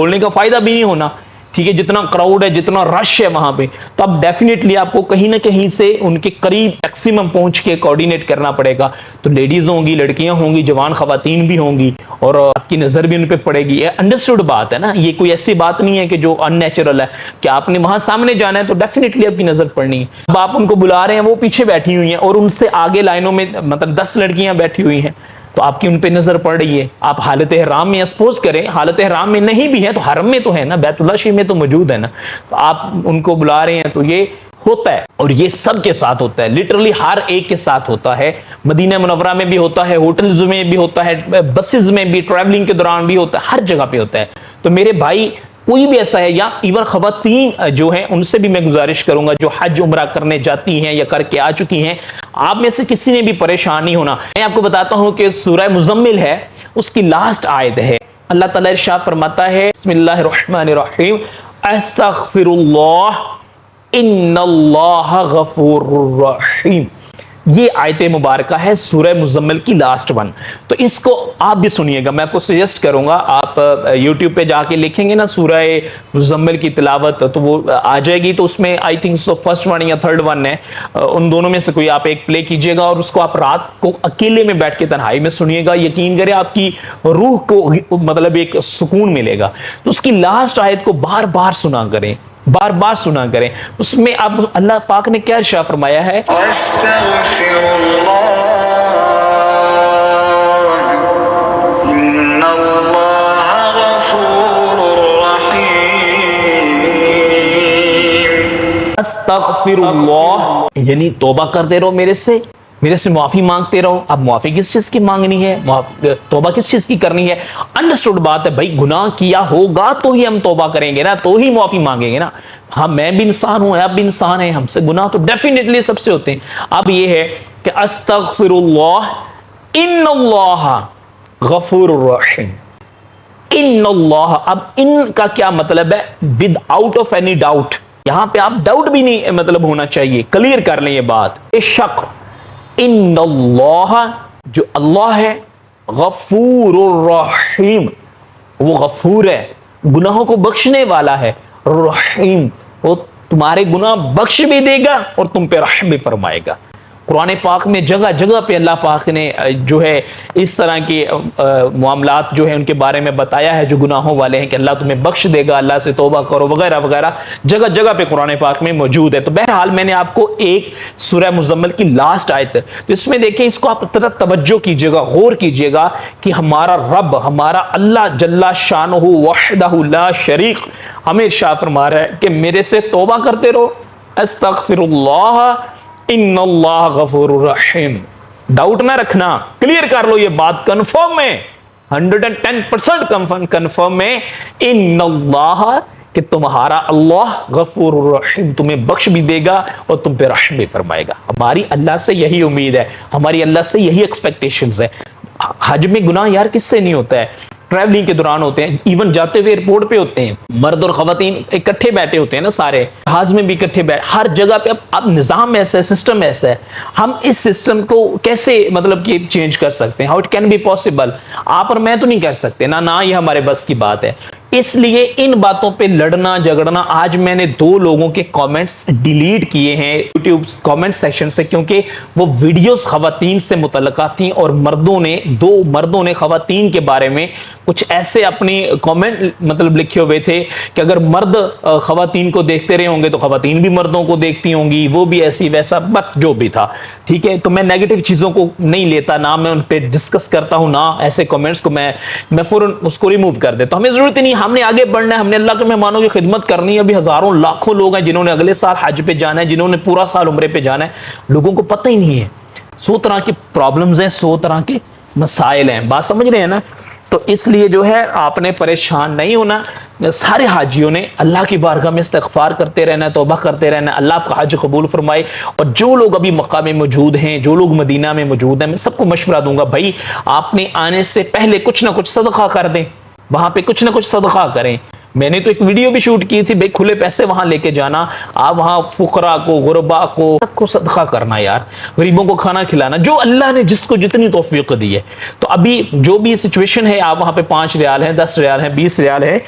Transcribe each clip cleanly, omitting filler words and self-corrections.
بولنے کا فائدہ بھی نہیں ہونا, ٹھیک ہے, جتنا کراؤڈ ہے, جتنا رش ہے وہاں پہ, تو اب ڈیفینیٹلی آپ کو کہیں نہ کہیں سے ان کے قریب میکسیمم پہنچ کے کوآرڈینیٹ کرنا پڑے گا. تو لیڈیز ہوں گی, لڑکیاں ہوں گی, جوان خواتین بھی ہوں گی, اور آپ کی نظر بھی ان پہ پڑے گی. یہ انڈرسٹوڈ بات ہے نا, یہ کوئی ایسی بات نہیں ہے کہ جو ان نیچرل ہے کہ آپ نے وہاں سامنے جانا ہے تو ڈیفینیٹلی آپ کی نظر پڑنی ہے. اب آپ ان کو بلا رہے ہیں, وہ پیچھے بیٹھی ہوئی ہیں, اور ان سے آگے لائنوں میں مطلب 10 لڑکیاں بیٹھی ہوئی ہیں, تو آپ کی ان پہ نظر پڑ رہی ہے. آپ حالت احرام میں, سپوز کریں حالت احرام میں نہیں بھی ہیں تو حرم میں تو ہے نا, بیت اللہ شریف میں تو موجود ہے نا, تو آپ ان کو بلا رہے ہیں. تو یہ ہوتا ہے, اور یہ سب کے ساتھ ہوتا ہے, لٹرلی ہر ایک کے ساتھ ہوتا ہے. مدینہ منورہ میں بھی ہوتا ہے, ہوٹلز میں بھی ہوتا ہے, بسز میں بھی, ٹریولنگ کے دوران بھی ہوتا ہے, ہر جگہ پہ ہوتا ہے. تو میرے بھائی کوئی بھی ایسا ہے, یا ایون خواتین جو ہیں ان سے بھی میں گزارش کروں گا جو حج عمرہ کرنے جاتی ہیں یا کر کے آ چکی ہیں, آپ میں سے کسی نے بھی پریشان نہیں ہونا. میں آپ کو بتاتا ہوں کہ سورہ مزمل ہے, اس کی لاسٹ آیت ہے, اللہ تعالیٰ ارشاد فرماتا ہے بسم اللہ الرحمن الرحیم استغفر اللہ ان اللہ غفور رحیم. یہ آیت مبارکہ ہے سورہ مزمل کی لاسٹ ون. تو اس کو آپ بھی سنیے گا, میں آپ کو سجیسٹ کروں گا, آپ یوٹیوب پہ جا کے لکھیں گے نا سورہ مزمل کی تلاوت تو وہ آ جائے گی. تو اس میں I think so first one یا تھرڈ ون ہے, ان دونوں میں سے کوئی آپ ایک پلے کیجئے گا, اور اس کو آپ رات کو اکیلے میں بیٹھ کے تنہائی میں سنیے گا. یقین کریں آپ کی روح کو مطلب ایک سکون ملے گا. تو اس کی لاسٹ آیت کو بار بار سنا کریں, بار بار سنا کریں. اس میں اب اللہ پاک نے کیا ارشاد فرمایا ہے, استغفر اللہ ان اللہ غفور رحیم. استغفر اللہ یعنی توبہ کرتے رہو میرے سے معافی مانگتے رہو. اب معافی کس چیز کی مانگنی ہے, توبہ کس چیز کی کرنی ہے؟ انڈرسٹوڈ بات ہے بھائی, گناہ کیا ہوگا تو ہی ہم توبہ کریں گے نا, تو ہی معافی مانگیں گے نا. ہاں میں بھی انسان ہوں, آپ بھی انسان ہیں, ہم سے گناہ تو ڈیفینیٹلی سب سے ہوتے ہیں. اب یہ ہے کہ استغفر اللہ ان اللہ غفور الرحیم. ان اللہ, اب ان کا کیا مطلب ہے, with out of any doubt. یہاں پہ آپ ڈاؤٹ بھی نہیں مطلب ہونا چاہیے, کلیئر کر لیں یہ بات. بے شک ان اللہ جو اللہ ہے, غفور الرحیم, وہ غفور ہے, گناہوں کو بخشنے والا ہے, رحیم, وہ تمہارے گناہ بخش بھی دے گا اور تم پہ رحم بھی فرمائے گا. قرآن پاک میں جگہ جگہ پہ اللہ پاک نے جو ہے اس طرح کے معاملات جو ہیں ان کے بارے میں بتایا ہے جو گناہوں والے ہیں, کہ اللہ تمہیں بخش دے گا, اللہ سے توبہ کرو وغیرہ وغیرہ, جگہ جگہ پہ قرآن پاک میں موجود ہے. تو بہرحال میں نے آپ کو ایک سورہ مزمل کی لاسٹ آیت, تو اس میں دیکھیں, اس کو آپ توجہ کیجئے گا, غور کیجئے گا کہ ہمارا رب, ہمارا اللہ جل شانہ وحدہ لا شریک ہمیں ارشاد فرما رہا ہے کہ میرے سے توبہ کرتے رہو. استغفر اللہ ان اللہ غفور الرحیم. ڈاؤٹ نہ رکھنا, کلیئر کر لو یہ بات, کنفرم میں 110% کنفرم میں, ان اللہ کہ تمہارا اللہ غفور الرحیم, تمہیں بخش بھی دے گا اور تم پہ رحم بھی فرمائے گا. ہماری اللہ سے یہی امید ہے, ہماری اللہ سے یہی ایکسپیکٹیشنز ہے. حج میں گناہ یار کس سے نہیں ہوتا ہے, ٹریولنگ کے دوران ہوتے ہیں, ایون جاتے ہوئے ایئرپورٹ پہ ہوتے ہیں, مرد اور خواتین اکٹھے بیٹھے ہوتے ہیں نا سارے, جہاز میں بھی اکٹھے بیٹھے, ہر جگہ پہ. اب نظام ایسا ہے, سسٹم ایسا ہے, ہم اس سسٹم کو کیسے مطلب کہ چینج کر سکتے ہیں, how it can be possible. آپ اور میں تو نہیں کر سکتے نہ یہ ہمارے بس کی بات ہے. اس لیے ان باتوں پہ لڑنا جھگڑنا, آج میں نے 2 لوگوں کے کامنٹس ڈیلیٹ کیے ہیں یوٹیوب کامنٹ سیکشن سے, کیونکہ وہ ویڈیوز خواتین سے متعلقہ تھیں, اور دو مردوں نے خواتین کے بارے میں کچھ ایسے اپنی کامنٹ مطلب لکھے ہوئے تھے کہ اگر مرد خواتین کو دیکھتے رہے ہوں گے تو خواتین بھی مردوں کو دیکھتی ہوں گی, وہ بھی ایسی ویسا, بٹ جو بھی تھا ٹھیک ہے. تو میں نیگیٹو چیزوں کو نہیں لیتا, نہ میں ان پہ ڈسکس کرتا ہوں, نہ ایسے کامنٹس کو میں فوراً اس کو ریموو کر دیتا ہوں. ہمیں ضرورت نہیں, ہم نے آگے بڑھنا ہے, ہم نے اللہ کے مہمانوں کی خدمت کرنی ہے. ابھی ہزاروں لاکھوں لوگ ہیں جنہوں نے اگلے سال حج پہ جانا ہے, جنہوں نے پورا سال عمرے پہ جانا ہے. لوگوں کو پتہ ہی نہیں ہے, 100 طرح کی پرابلمز ہیں, 100 طرح کے مسائل ہیں, بات سمجھ رہے ہیں نا. تو اس لیے جو ہے آپ نے پریشان نہیں ہونا. سارے حاجیوں نے اللہ کی بارگاہ میں استغفار کرتے رہنا, توبہ کرتے رہنا, اللہ آپ کا حج قبول فرمائے. اور جو لوگ ابھی مکہ میں موجود ہیں, جو لوگ مدینہ میں موجود ہیں, میں سب کو مشورہ دوں گا, بھائی آپ نے آنے سے پہلے کچھ نہ کچھ صدقہ کر دیں, وہاں پہ کچھ نہ کچھ صدقہ کریں. میں نے تو ایک ویڈیو بھی شوٹ کی تھی، بھائی کھلے پیسے وہاں لے کے جانا، آپ وہاں فقراء کو، غرباء کو، سب کو صدقہ کرنا یار، غریبوں کو کھانا کھلانا، جو اللہ نے جس کو جتنی توفیق دی ہے۔ تو ابھی جو بھی سچویشن ہے، آپ وہاں پہ 5 ریال ہیں، 10 ریال ہیں، 20 ریال ہے،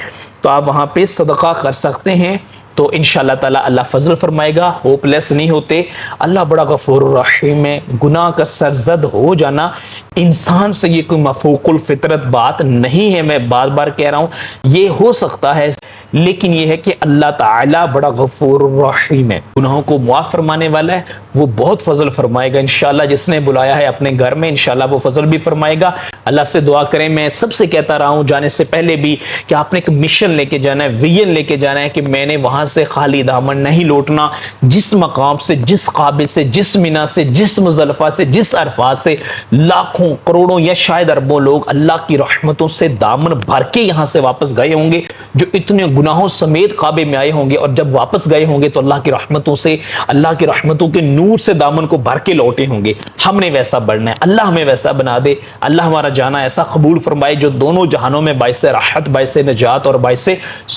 تو آپ وہاں پہ صدقہ کر سکتے ہیں، تو انشاءاللہ تعالی اللہ فضل فرمائے گا۔ ہوپ لیس نہیں ہوتے، اللہ بڑا غفور الرحیم ہے۔ گناہ کا سرزد ہو جانا انسان سے یہ کوئی مفوق الفطرت بات نہیں ہے، میں بار بار کہہ رہا ہوں، یہ ہو سکتا ہے، لیکن یہ ہے کہ اللہ تعالی بڑا غفور الرحیم ہے، گناہوں کو معاف فرمانے والا ہے، وہ بہت فضل فرمائے گا انشاءاللہ۔ جس نے بلایا ہے اپنے گھر میں، انشاءاللہ وہ فضل بھی فرمائے گا۔ اللہ سے دعا کریں، میں سب سے کہتا رہا ہوں جانے سے پہلے بھی کہ آپ نے ایک مشن لے کے جانا ہے، ویژن لے کے جانا ہے کہ میں نے وہاں سے خالی دامن نہیں لوٹنا، جس مقام سے، جس قابل سے، جس منی سے، جس مزدلفہ سے، جس عرفات سے لاکھوں، کروڑوں یا شاید اربوں لوگ اللہ کی رحمتوں سے دامن بھر کے یہاں سے واپس گئے ہوں گے، جو اتنے گناہوں سمیت کعبے میں آئے ہوں گے، اور جب واپس گئے ہوں گے تو اللہ کی رحمتوں سے، اللہ کی رحمتوں کے نور سے دامن کو بھر کے لوٹے ہوں گے۔ ہم نے ویسا بڑھنا ہے، اللہ ہمیں ویسا بنا دے، اللہ ہمارا جانا ایسا قبول فرمائے جو دونوں جہانوں میں باعث راحت، باعث نجات اور باعث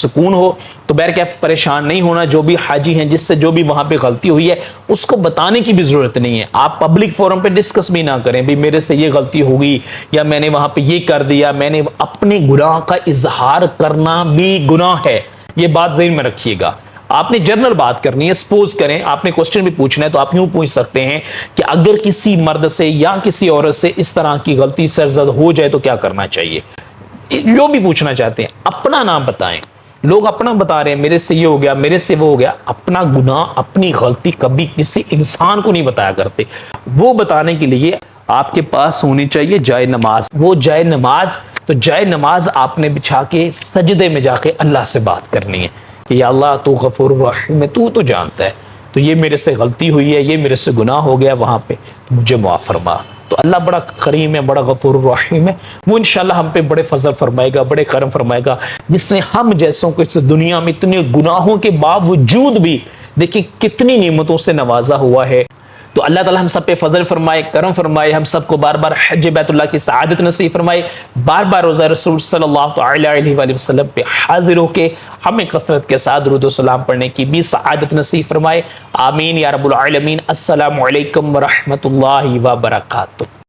سکون ہو۔ تو بہر کیا پریشان نہیں ہونا، جو بھی حاجی ہیں، جس سے جو بھی وہاں پہ غلطی ہوئی ہے اس کو بتانے کی بھی ضرورت نہیں ہے، آپ پبلک فورم پہ ڈسکس بھی نہ کریں، بھی میرے سے یہ غلطی ہوگی یا میں نے وہاں پہ یہ کر دیا، میں نے اپنے گناہ کا اظہار کرنا بھی گناہ ہے، یہ بات ذہن میں رکھیے گا۔ آپ نے جنرل بات کرنی ہے، سپوز کریں آپ نے کوسچن بھی پوچھنا ہے تو آپ یوں پوچھ سکتے ہیں کہ اگر کسی مرد سے یا کسی عورت سے اس طرح کی غلطی سرزد ہو جائے تو کیا کرنا چاہیے، جو بھی پوچھنا چاہتے ہیں اپنا نام بتائیں۔ لوگ اپنا بتا رہے ہیں، میرے سے یہ ہو گیا، میرے سے وہ ہو گیا، اپنا گناہ، اپنی غلطی کبھی کسی انسان کو نہیں بتایا کرتے۔ وہ بتانے کے لیے آپ کے پاس ہونی چاہیے جائے نماز، وہ جائے نماز، تو جائے نماز آپ نے بچھا کے سجدے میں جا کے اللہ سے بات کرنی ہے کہ یا اللہ تو غفور الرحیم ہے، تو جانتا ہے، تو یہ میرے سے غلطی ہوئی ہے، یہ میرے سے گناہ ہو گیا وہاں پہ، تو مجھے معاف فرما۔ تو اللہ بڑا کریم ہے، بڑا غفور الرحیم ہے، وہ انشاءاللہ ہم پہ بڑے فضل فرمائے گا، بڑے کرم فرمائے گا، جس نے ہم جیسوں کو اس دنیا میں اتنے گناہوں کے باوجود بھی دیکھیں کتنی نعمتوں سے نوازا ہوا ہے۔ تو اللہ تعالی ہم سب پہ فضل فرمائے، کرم فرمائے، ہم سب کو بار بار حج بیت اللہ کی سعادت نصیب فرمائے، بار بار روزہ رسول صلی اللہ علیہ وآلہ وسلم پہ حاضر ہو کے ہمیں کثرت کے ساتھ درود و سلام پڑھنے کی بھی سعادت نصیب فرمائے، آمین یا رب العالمین۔ السلام علیکم ورحمۃ اللہ وبرکاتہ۔